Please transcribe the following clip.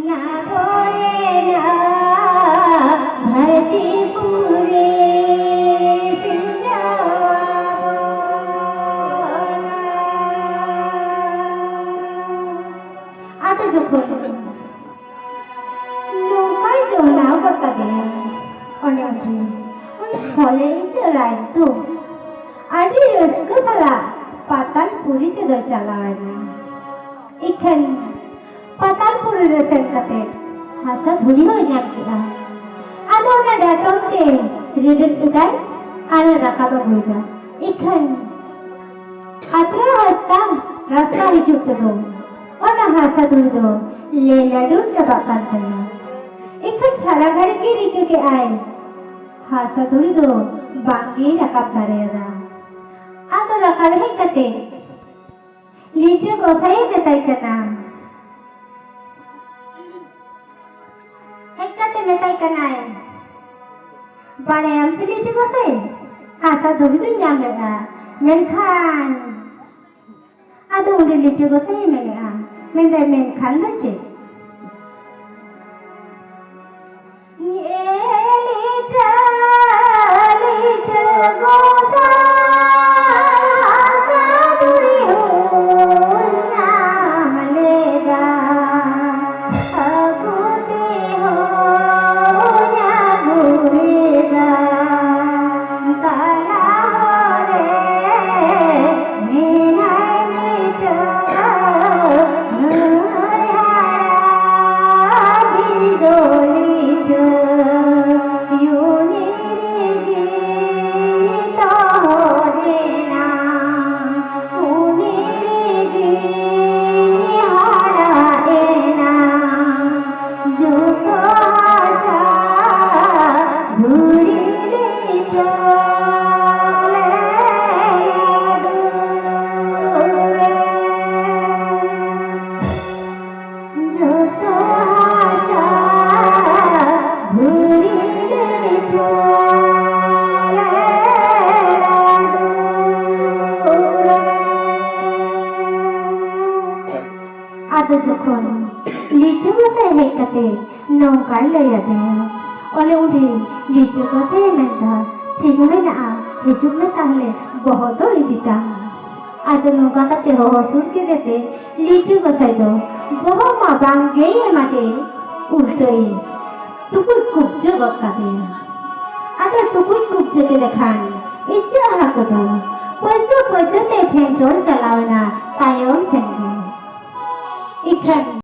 ना भोरे ना धरती पूरे आता যখন নৌকায় জোনাও বকাবে অনেক ফলে রাইতো আদি রসক সালা পাতাল পুরীতে দর চালায় না এখান পাতাল পুরী রসন কাতে হাসা ধুলি হয়ে যাবে আদো না ডাটনতে রেডেন উদাই আর রাকাবা হইবা এখান আত্রা রাস্তা হিজুক তো और हासा दूर ले लड्डू चबाकर करना एक सारा घर के रिके के आए हासा दूर बांगी रकाब करेगा आ तो रकाब है कते लीटर गोसाई बताई करना एक कते बताई करना है बड़े हमसे लीटर गोसाई हासा दूर दुनिया में मेनखान आदो उन्हें लीटर गोसाई मिलेगा मैं दर में खाना चे ये लीटर गोसा सादुरी हो नामलेदा अबूते हो नागुरेदा ताला हो रे मेरा लीटर आदो যখন লিটু বসে হেকাতে নৌকায় লইয়া দেয় ওলে উঠে লিটু বসে মেন্টা ঠিক হবে না হিজুক না তাহলে বহুত দিতা আদো নৌকা কাতে হসুর কে দেতে লিটু বসাই দো বহু মা বাঙ্গে মাতে উল্টোই তুকুর কুবজ বকাতে আদো তুকুর কুবজ কে দেখান ইচ্ছা হাকদ পয়জতে ফেন্টর চালাও না তায়ন সেঙ্গে इखन